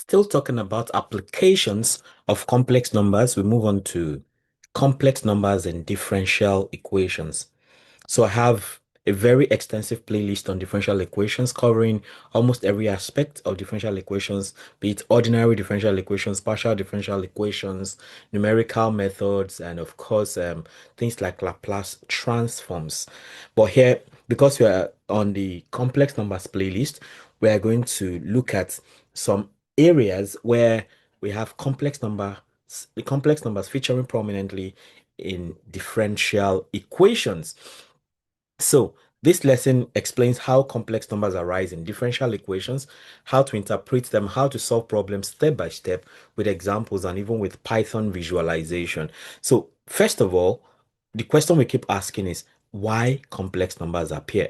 Still talking about applications of complex numbers, we move on to complex numbers and differential equations. So I have a very extensive playlist on differential equations covering almost every aspect of differential equations, be it ordinary differential equations, partial differential equations, numerical methods, and of course, things like Laplace transforms. But here, because we are on the complex numbers playlist, we are going to look at some areas where we have complex numbers featuring prominently in differential equations. So, this lesson explains how complex numbers arise in differential equations, how to interpret them, how to solve problems step by step with examples and even with Python visualization. So, first of all, the question we keep asking is why complex numbers appear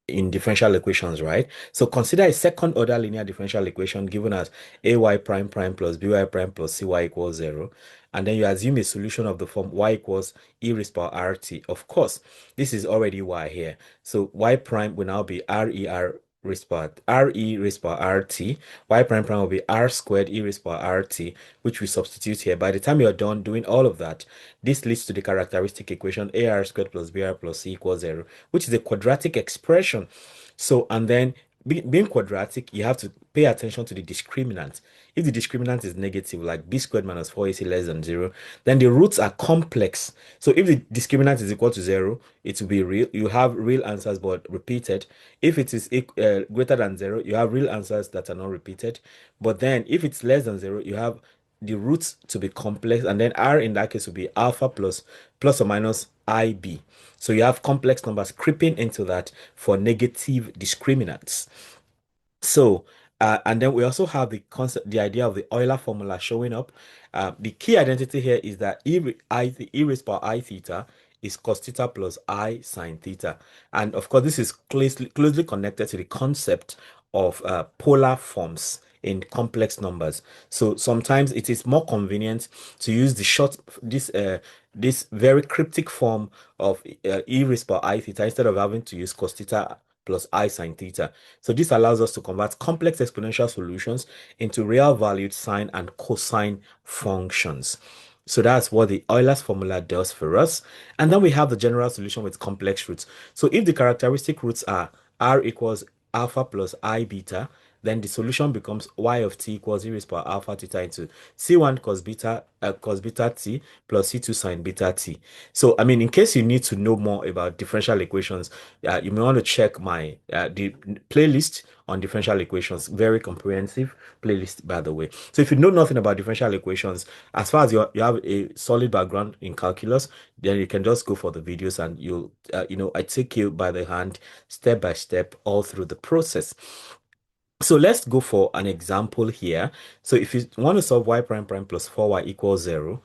in differential equations, right? So consider a second order linear differential equation given as ay prime prime plus by prime plus cy equals 0. And then you assume a solution of the form y equals e raised to power rt. Of course, this is already y here. So y prime will now be re raised to power rt. Y prime prime will be r squared e raised to power rt, which we substitute here. By the time you're done doing all of that, this leads to the characteristic equation ar squared plus br plus c equals 0, which is a quadratic expression. So, and then being quadratic, you have to pay attention to the discriminant. If the discriminant is negative, like b squared minus 4ac less than 0, then the roots are complex. So if the discriminant is equal to 0, it will be real. You have real answers but repeated. If it is greater than 0, you have real answers that are not repeated. But then if it's less than 0, you have the roots to be complex, and then r in that case will be alpha plus or minus ib. So you have complex numbers creeping into that for negative discriminants. So, and then we also have the concept, the idea of the Euler formula showing up. The key identity here is that e raised by I theta is cos theta plus I sine theta. And of course, this is closely connected to the concept of polar forms in complex numbers. So sometimes it is more convenient to use this very cryptic form of e raised by I theta instead of having to use cos theta plus I sine theta. So this allows us to convert complex exponential solutions into real valued sine and cosine functions. So that's what the Euler's formula does for us. And then we have the general solution with complex roots. So if the characteristic roots are r equals alpha plus I beta, then the solution becomes y of t equals e raised to power alpha theta into c1 cos beta t plus c2 sine beta t. So, I mean, in case you need to know more about differential equations, you may want to check my the playlist on differential equations. Very comprehensive playlist, by the way. So, if you know nothing about differential equations, as far as you have a solid background in calculus, then you can just go for the videos and you'll I take you by the hand step by step all through the process. So let's go for an example here. So if you want to solve y prime prime plus 4y equals 0,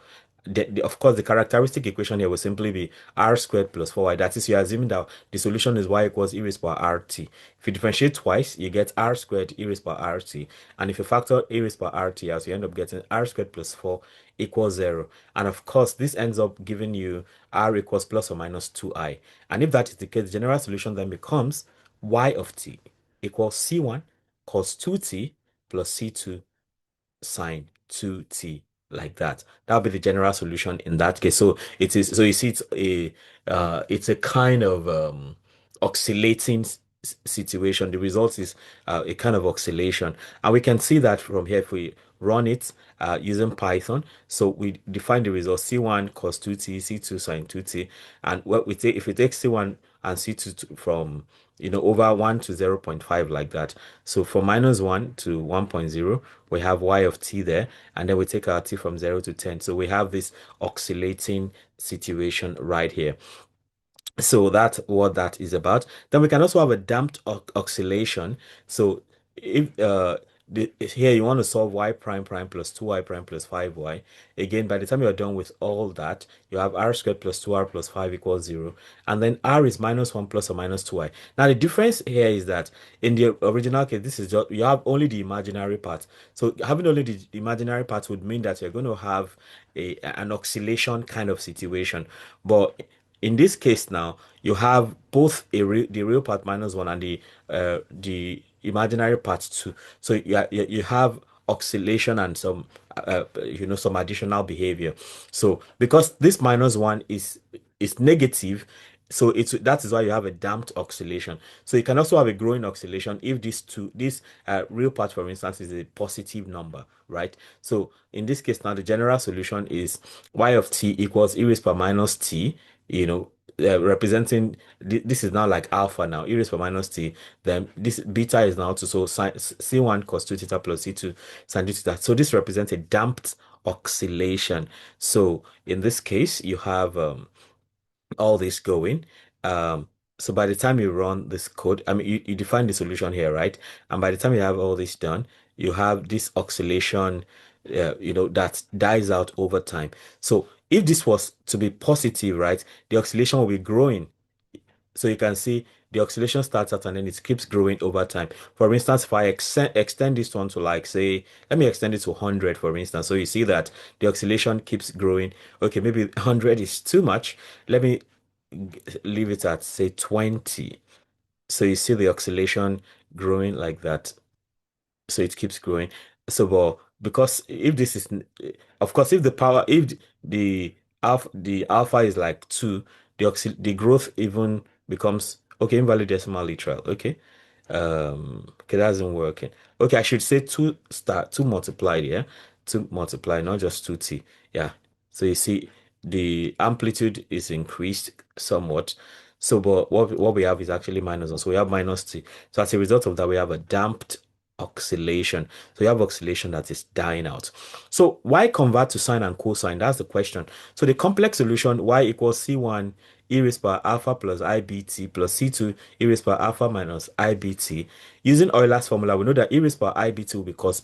of course, the characteristic equation here will simply be r squared plus 4y. That is, you're assuming that the solution is y equals e raised to power rt. If you differentiate twice, you get r squared e raised to power rt. And if you factor e raised to power rt out, you end up getting r squared plus 4 equals 0. And of course, this ends up giving you r equals plus or minus 2i. And if that is the case, the general solution then becomes y of t equals c1 cos 2t plus c2 sine 2t, like that. That'll be the general solution in that case. So it is, so you see it's a kind of oscillating situation. The result is a kind of oscillation, and we can see that from here if we run it using Python. So we define the result c1 cos 2t, c2 sine 2t, and what we take, if we take c1 and c2 from over 1 to 0 0.5, like that. So from minus 1 to 1.0, we have y of t there, and then we take our t from 0 to 10. So we have this oscillating situation right here. So that's what that is about. Then we can also have a damped oscillation. So if here you want to solve y prime prime plus 2y prime plus 5y. Again, by the time you're done with all that, you have r squared plus 2r plus 5 equals 0. And then r is minus 1 plus or minus 2y. Now the difference here is that in the original case, this is just, you have only the imaginary part. So having only the imaginary part would mean that you're going to have an oscillation kind of situation. But in this case now, you have both the real part minus 1 and the imaginary part 2. So you have oscillation and some some additional behavior. So because this minus one is negative, so that is why you have a damped oscillation. So you can also have a growing oscillation if this real part, for instance, is a positive number, right? So in this case now, the general solution is y of t equals e raised per minus t, you know, representing this is now like alpha now, e raised per minus t. Then this beta is now to so c1 cos 2 theta plus c2 sin 2 theta. So this represents a damped oscillation. So in this case, you have all this going. Um, so by the time you run this code, I mean, you define the solution here, right? And by the time you have all this done, you have this oscillation, that dies out over time. So if this was to be positive, right, the oscillation will be growing. So you can see the oscillation starts out and then it keeps growing over time. For instance, if I extend this one to like, say, let me extend it to 100, for instance. So you see that the oscillation keeps growing. Okay, maybe 100 is too much. Let me leave it at, say, 20. So you see the oscillation growing like that, so it keeps growing. So, but because if this is, of course, if the alpha is like 2, the growth even becomes, okay, invalid decimal literal. Okay. Okay, that isn't working. Okay, I should say 2 multiplied, yeah. 2 multiplied, not just 2t. Yeah. So you see the amplitude is increased somewhat. So, but what we have is actually minus 1. So we have minus t. So as a result of that, we have a damped oscillation. So you have oscillation that is dying out. So why convert to sine and cosine? That's the question. So the complex solution, y equals c1 e raised by alpha plus ibt plus c2 e raised by alpha minus ibt. Using Euler's formula, we know that e raised by ibt will be cos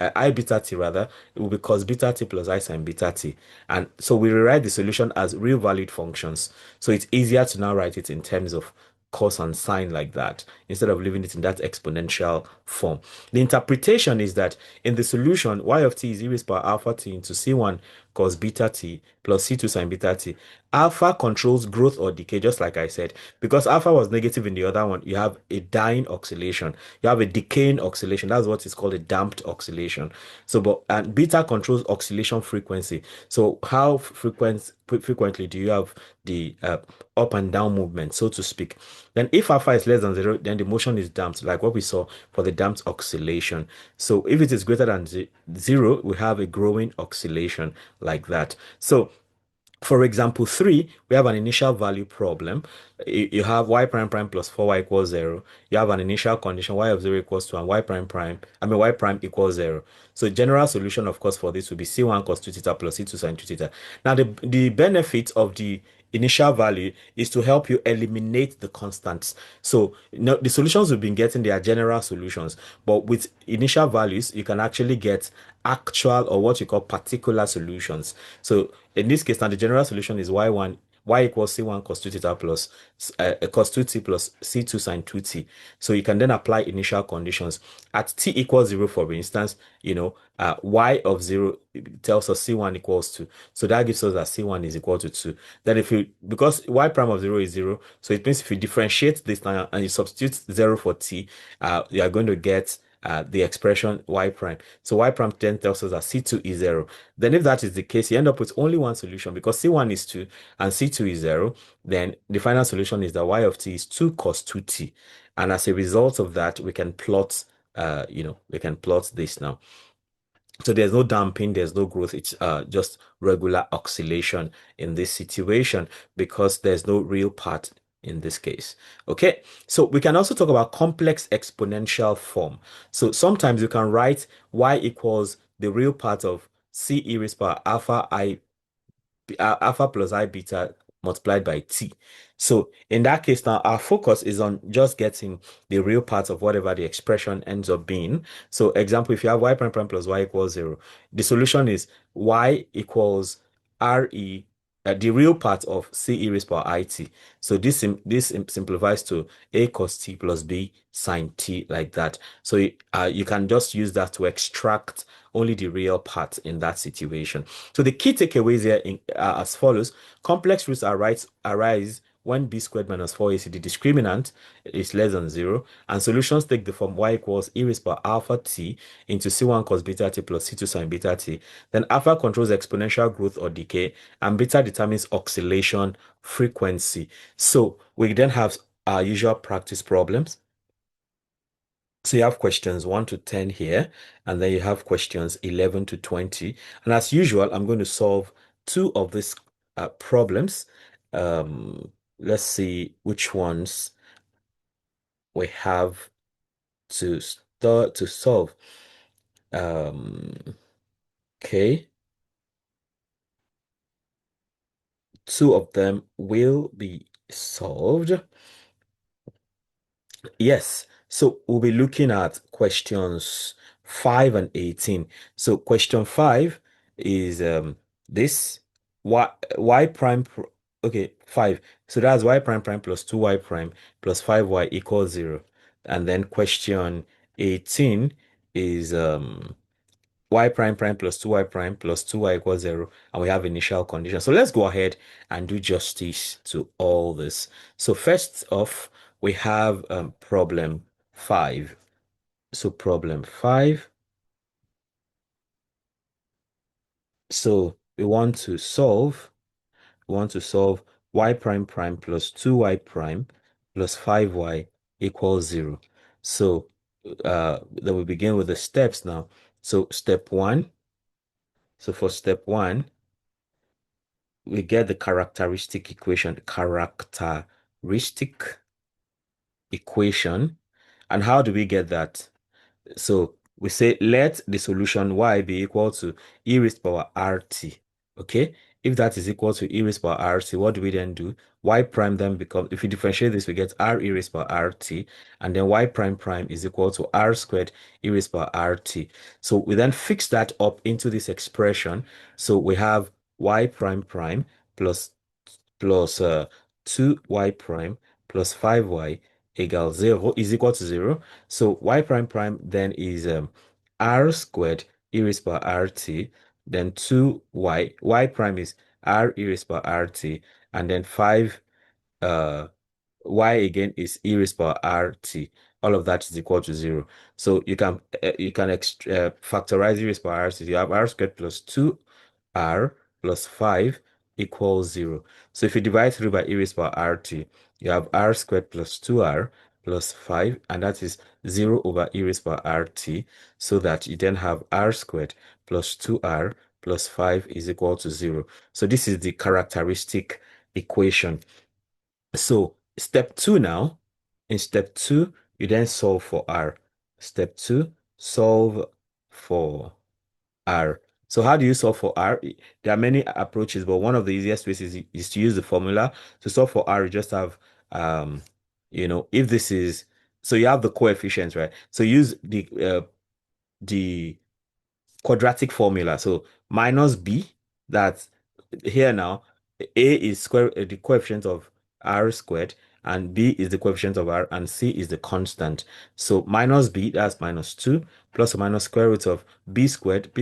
I beta t rather, it will be cos beta t plus I sine beta t. And so we rewrite the solution as real valued functions. So it's easier to now write it in terms of cos and sine like that instead of leaving it in that exponential form. The interpretation is that in the solution, y of t is e raised by alpha t into c1 cos beta t plus c2 sine beta t. Alpha controls growth or decay, just like I said. Because alpha was negative in the other one, you have a dying oscillation. You have a decaying oscillation. That's what is called a damped oscillation. So, but and beta controls oscillation frequency. So, how frequently do you have the up and down movement, so to speak? Then, if alpha is less than 0, then the motion is damped, like what we saw for the damped oscillation. So, if it is greater than 0, we have a growing oscillation like that. So, for example, 3, we have an initial value problem. You have y prime prime plus 4y equals 0. You have an initial condition y of 0 equals 2 and y prime equals 0. So general solution, of course, for this would be c1 cos 2 theta plus c2 sin 2 theta. Now, the benefit of the initial value is to help you eliminate the constants. So, the solutions we've been getting, they are general solutions, but with initial values, you can actually get actual or what you call particular solutions. So, in this case, now the general solution is y equals c1 cos 2 theta plus cos 2t plus c2 sin 2t. So you can then apply initial conditions. At t equals 0, for instance, y of 0 tells us c1 equals 2. So that gives us that c1 is equal to 2. Then because y prime of 0 is 0, so it means if you differentiate this now and you substitute 0 for t, you are going to get the expression y prime. So y prime then tells us that c2 is 0. Then if that is the case, you end up with only one solution because c1 is 2 and c2 is 0. Then the final solution is that y of t is 2 cos 2t. And as a result of that, we can plot, we can plot this now. So there's no damping, there's no growth. It's just regular oscillation in this situation because there's no real part in this case. Okay, so we can also talk about complex exponential form. So sometimes you can write y equals the real part of c e raised by alpha plus I beta multiplied by t. So in that case now, our focus is on just getting the real part of whatever the expression ends up being. So example, if you have y prime prime plus y equals 0, the solution is y equals re, the real part of c e raised by it. So this simplifies to a cos t plus b sine t like that. So you can just use that to extract only the real part in that situation. So the key takeaways here are as follows. Complex roots arise when b squared minus 4ac, the discriminant is less than 0, and solutions take the form y equals e raised by alpha t into c1 cos beta t plus c2 sin beta t. Then alpha controls exponential growth or decay, and beta determines oscillation frequency. So we then have our usual practice problems. So you have questions 1 to 10 here, and then you have questions 11 to 20. And as usual, I'm going to solve two of these problems. Let's see which ones we have to start to solve. Um, okay, two of them will be solved. Yes, so we'll be looking at questions 5 and 18. So question 5 is this y prime okay, 5. So that's y prime prime plus 2y prime plus 5y equals 0. And then question 18 is y prime prime plus 2y prime plus 2y equals 0, and we have initial condition. So let's go ahead and do justice to all this. So first off, we have problem 5. So problem 5. So we want to solve y prime prime plus 2y prime plus 5y equals 0. So then we begin with the steps now. So step 1. So for step 1, we get the characteristic equation. And how do we get that? So we say let the solution y be equal to e raised power rt. Okay, if that is equal to e raised power rt, what do we then do? Y prime then becomes, if we differentiate this, we get r e raised power rt, and then y prime prime is equal to r squared e raised power rt. So we then fix that up into this expression. So we have y prime prime plus 2y prime plus 5y equals 0 is equal to 0. So y prime prime then is r squared e raised by rt, then 2y prime is r e raised by rt, and then 5 uh y again is e raised by rt. All of that is equal to 0. So you can factorize e raised by rt. You have r squared plus 2r plus 5 equals 0. So if you divide through by e raised by rt, you have r squared plus 2r plus 5, and that is 0 over e raised by rt, so that you then have r squared plus 2r plus 5 is equal to 0. So this is the characteristic equation. So step 2 now, in step 2, you then solve for r. Step 2, solve for r. So how do you solve for r? There are many approaches, but one of the easiest ways is to use the formula. To solve for r, you just have, if this is, so you have the coefficients, right? So use the quadratic formula. So minus b, that's here now, a is the coefficient of r squared, and b is the coefficient of r, and c is the constant. So minus b, that's minus 2, plus or minus square root of b squared.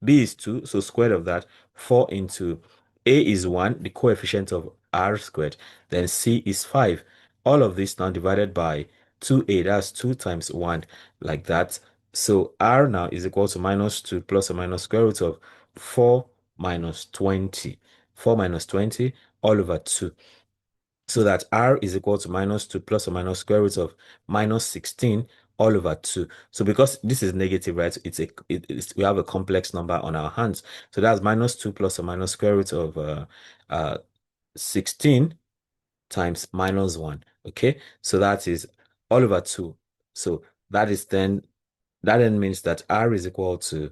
B is 2, so square of that, 4 into a is 1, the coefficient of r squared, then c is 5. All of this now divided by 2a, that's 2 times 1, like that. So r now is equal to minus 2 plus or minus square root of 4 minus 20. 4 minus 20 all over 2. So that r is equal to minus 2 plus or minus square root of minus 16 all over 2. So because this is negative, right, we have a complex number on our hands. So that's minus 2 plus or minus square root of 16 times minus 1. Okay, so that is all over 2. So that then means that r is equal to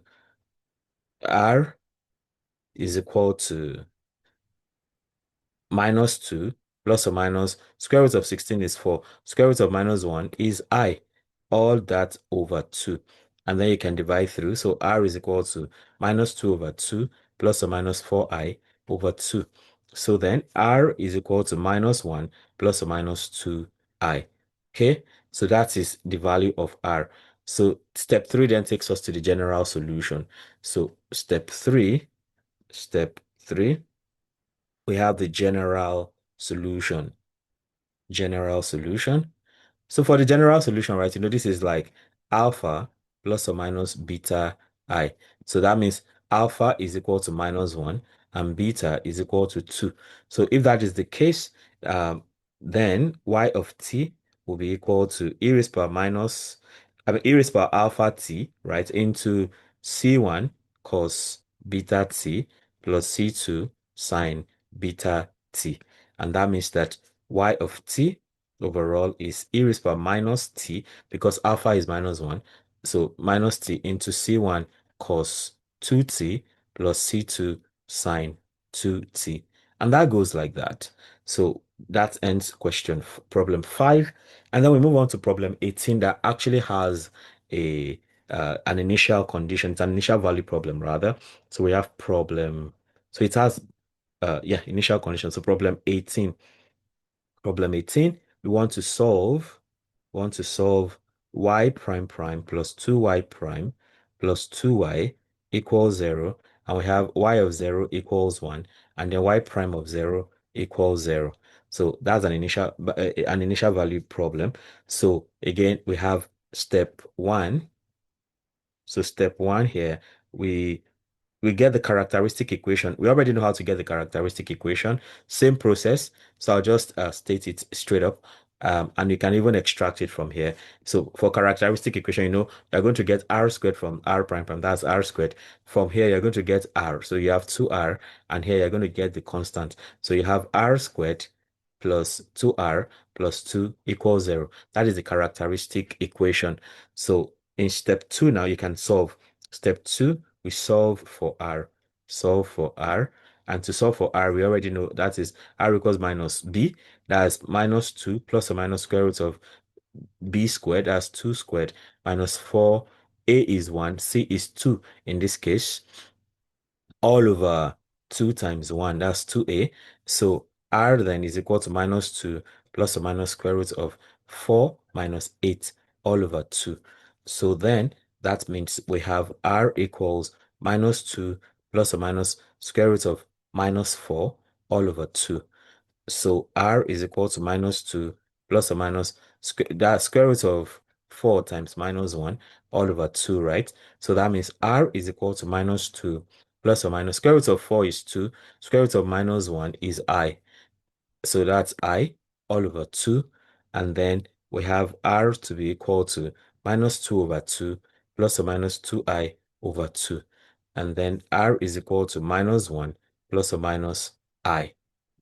minus 2 plus or minus square root of 16 is 4. Square root of minus 1 is I. All that over 2. And then you can divide through. So r is equal to minus 2 over 2 plus or minus 4i over 2. So then r is equal to minus 1 plus or minus 2i. Okay, so that is the value of r. So step 3 then takes us to the general solution. So step 3, we have the general solution. General solution. So for the general solution, right, this is like alpha plus or minus beta I. So that means alpha is equal to -1 and beta is equal to 2. So if that is the case, then y of t will be equal to e raised power minus, e raised power alpha t, right, into c1 cos beta t plus c2 sine beta t. And that means that y of t overall is e raised power minus t because alpha is -1. So minus t into c1 cos 2t plus c2 sine 2t. And that goes like that. So that ends problem 5. And then we move on to problem 18 that actually has a an initial condition. It's an initial value problem rather. So we have problem. So it has initial condition. So problem 18. Problem 18, we want to solve y prime prime plus 2y prime plus 2y equals 0, and we have y of 0 equals 1, and then y prime of 0 equals 0. So that's an initial value problem. So again, we have step 1. So step 1 here, we get the characteristic equation. We already know how to get the characteristic equation. Same process. So I'll just state it straight up. And you can even extract it from here. So for characteristic equation, you're going to get r squared from r prime prime. That's r squared. From here, you're going to get r. So you have 2r. And here, you're going to get the constant. So you have r squared plus 2r plus 2 equals 0. That is the characteristic equation. So in step 2 now, you can solve. Step 2, we solve for r. Solve for r. And to solve for r, we already know that is r equals minus b. That's -2 plus or minus square root of b squared. That's 2 squared minus 4. A is 1. C is 2 in this case. All over 2 times 1. That's 2a. So r then is equal to -2 plus or minus square root of 4 minus 8 all over 2. So then that means we have r equals -2 plus or minus square root of -4 all over 2. So r is equal to -2 plus or minus that square root of 4 times -1 all over 2, right? So that means r is equal to -2 plus or minus square root of 4 is 2, square root of -1 is I. So that's I all over 2. And then we have r to be equal to -2 over 2 plus or minus 2i over 2. And then r is equal to -1 plus or minus I.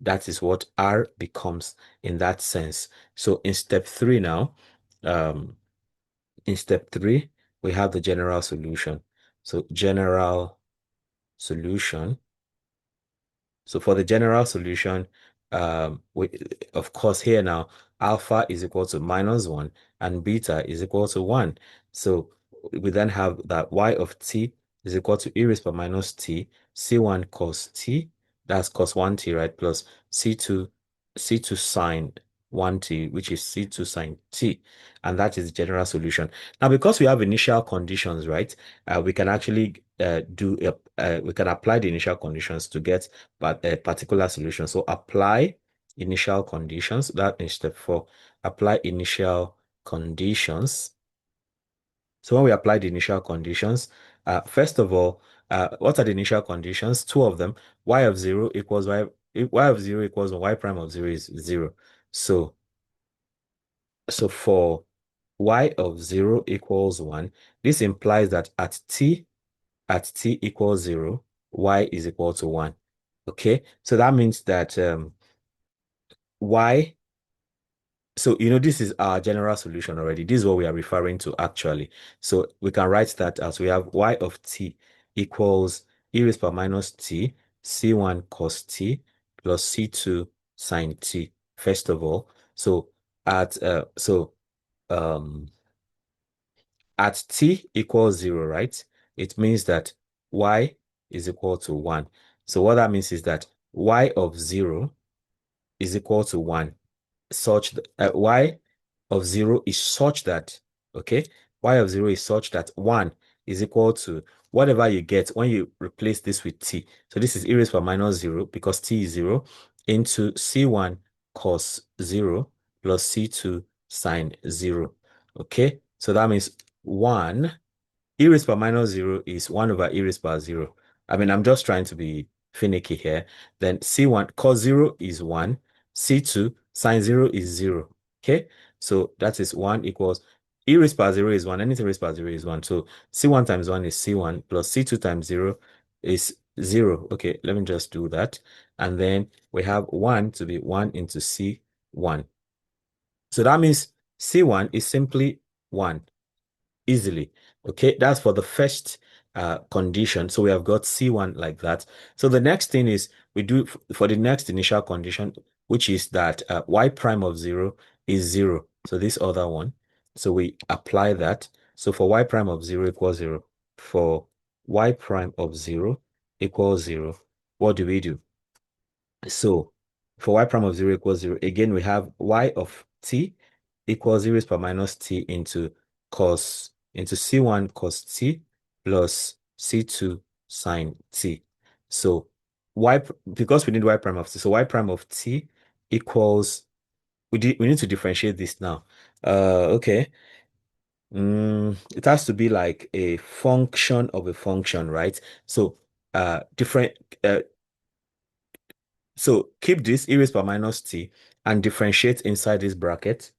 That is what r becomes in that sense. So in step 3 now, in step 3, we have the general solution. So general solution. So for the general solution, of course, here now, alpha is equal to -1 and beta is equal to 1. So we then have that y of t is equal to e raised power minus t, c1 cos t, that's cos 1t, right, plus c2 sine 1t, which is c2 sine t. And that is the general solution. Now, because we have initial conditions, right, we can actually we can apply the initial conditions to get a particular solution. So apply initial conditions. That is step 4. Apply initial conditions. So when we apply the initial conditions, first of all, what are the initial conditions? Two of them. Y of 0 equals y of 0 equals 1, y prime of 0 is 0. So for y of 0 equals 1, this implies that at t equals 0, y is equal to 1. Okay, so that means that y, so this is our general solution already. This is what we are referring to actually. So we can write that as we have y of t equals e raised power minus t, c1 cos t plus c2 sine t, first of all. So um at t equals 0, right? It means that y is equal to 1. So what that means is that y of 0 is equal to 1, such that y of 0 is such that, okay, y of 0 is such that 1 is equal to whatever you get when you replace this with t. So this is e raised power minus 0 because t is 0 into c1 cos 0 plus C2 sine 0. Okay, so that means 1 e raised power minus 0 is 1 over e raised power 0. I mean, I'm just trying to be finicky here. Then C1 cos 0 is 1. C2 sine 0 is 0. Okay, so that is 1 equals e raised power 0 is 1. Anything raised power 0 is 1. So C1 times 1 is C1 plus C2 times 0 is 0. Okay, let me just do that. And then we have 1 to be 1 into C1. So that means C1 is simply 1 easily. Okay, that's for the first condition. So we have got C1 like that. So the next thing is we do for the next initial condition, which is that y prime of 0 is 0. So this other one. So we apply that. So for y prime of 0 equals 0, for y prime of 0 equals 0, what do we do? So for y prime of 0 equals 0, again, we have y of t equals 0 raised power minus t into c1 cos t plus c2 sine t. So because we need y prime of t, so y prime of t equals, we need to differentiate this now. Okay. It has to be like a function of a function, right? So different so keep this e raised power minus t and differentiate inside this bracket.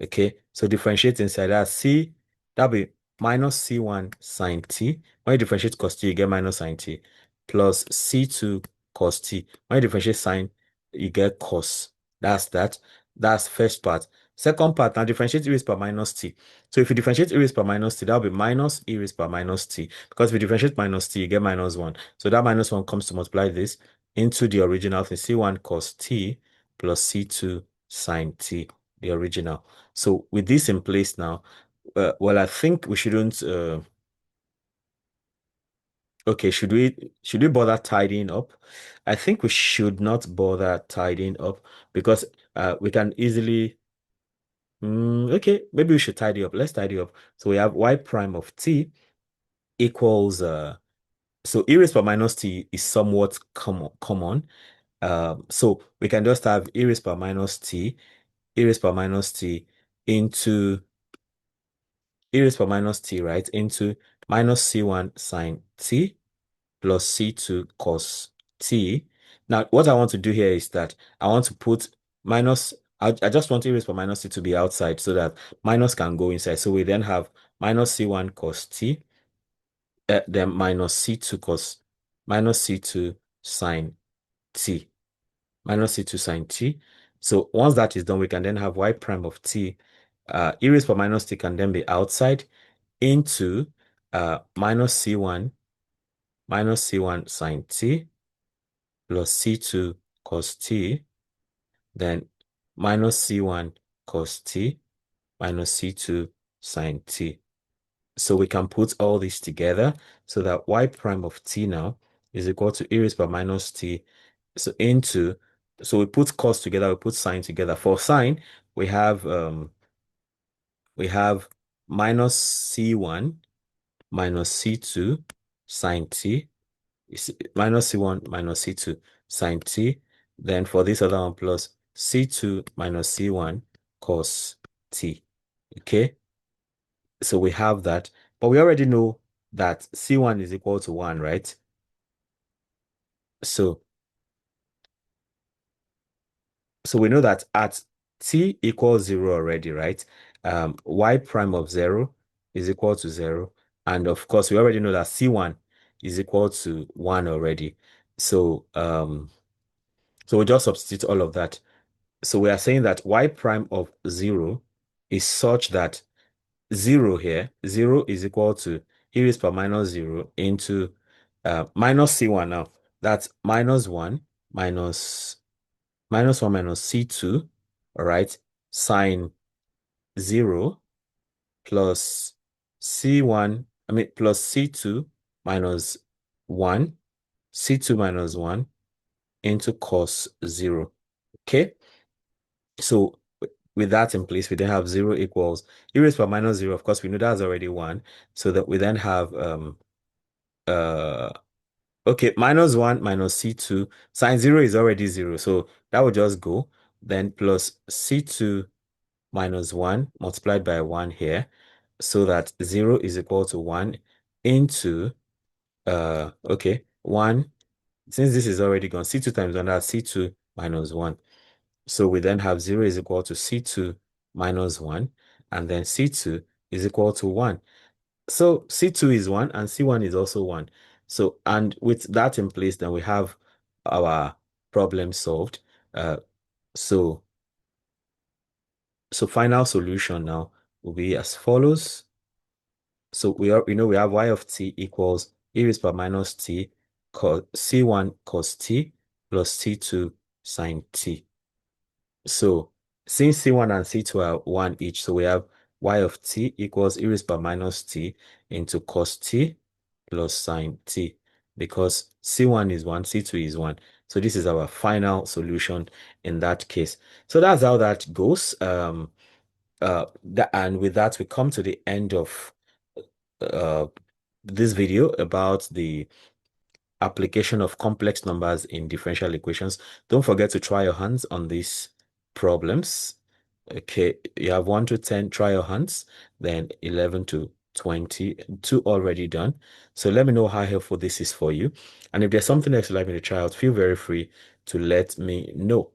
Okay, so differentiate inside that c, that'll be minus c1 sine t. When you differentiate cos t, you get minus sine t plus c2 cos t. When you differentiate sine, you get cos. That's that. That's first part. Second part, now differentiate e raised power minus t. So if you differentiate e raised power minus t, that'll be minus e raised power minus t. Because if you differentiate minus t, you get minus 1. So that minus 1 comes to multiply this into the original thing, C1 cos t plus C2 sine t, the original. So with this in place now, well, I think we shouldn't, okay, should we bother tidying up? I think we should not bother tidying up because we can easily, okay, maybe we should tidy up. Let's tidy up. So we have y prime of t equals, so e raised power minus t is somewhat common. So we can just have e raised power minus t into e raised power minus t, right? Into minus c1 sine t plus c2 cos t. Now, what I want to do here is that I want to put minus, I just want e raised power minus t to be outside so that minus can go inside. So we then have minus c1 cos t, then minus c2 sine t. Minus C2 sine t. So once that is done, we can then have y prime of t, e raised power minus t can then be outside into minus C1 sine t plus C2 cos t, then minus C1 cos t minus C2 sine t. So we can put all this together so that y prime of t now is equal to e raised power minus t. So so we put cos together, we put sine together. For sine, we have minus c1 minus c2 sine t, minus c1 minus c2 sine t. Then for this other one plus c2 minus c1 cos t. Okay, so we have that, but we already know that c1 is equal to 1, right? So we know that at t equals 0 already, right? Y prime of 0 is equal to 0. And of course, we already know that C1 is equal to 1 already. So, so we just substitute all of that. So we are saying that Y prime of 0 is such that 0 here, 0 is equal to e raised power minus 0 into minus C1 now. That's minus 1 minus C2, all right, sine 0 plus C1, plus C2 minus 1, C2 minus 1 into cos 0. Okay, so with that in place, we then have 0 equals e raised power minus 0. Of course, we know that's already 1. So that we then have, uh, okay, minus 1 minus C2. Sine 0 is already 0. So that would just go. then plus C2 minus 1 multiplied by 1 here, so that 0 is equal to 1 into, okay, 1, since this is already gone, C2 times 1, that's C2 minus 1. So we then have 0 is equal to C2 minus 1, and then C2 is equal to 1. So C2 is 1 and C1 is also 1. So, and with that in place, then we have our problem solved. Uh, so, so final solution now will be as follows. So we have y of t equals e raised by minus t cos C1 cos t plus C2 sine t. So since C1 and C2 are 1 each, so we have y of t equals e raised by minus t into cos t plus sine t, because C1 is 1, C2 is 1. So this is our final solution in that case. So that's how that goes. And with that, we come to the end of uh, this video about the application of complex numbers in differential equations. Don't forget to try your hands on these problems. Okay, you have 1 to 10, try your hands, then 11 to 20, 2 already done. So let me know how helpful this is for you. And if there's something else you'd like me to try out, feel very free to let me know.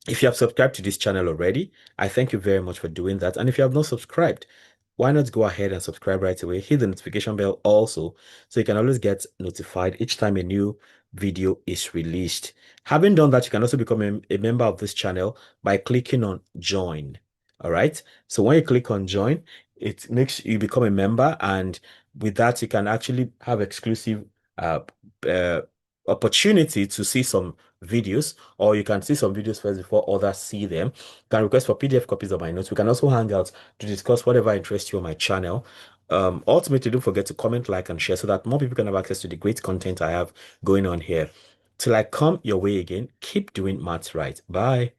If you have subscribed to this channel already, I thank you very much for doing that. And if you have not subscribed, why not go ahead and subscribe right away? Hit the notification bell also, so you can always get notified each time a new video is released. Having done that, you can also become a member of this channel by clicking on join. All right. So when you click on join, it makes you become a member, and with that, you can actually have exclusive uh, uh opportunity to see some videos, or you can see some videos first before others see them. You can request for PDF copies of my notes. We can also hang out to discuss whatever interests you on my channel. Ultimately, don't forget to comment, like, and share so that more people can have access to the great content I have going on here. Till I come your way again, keep doing maths right. Bye.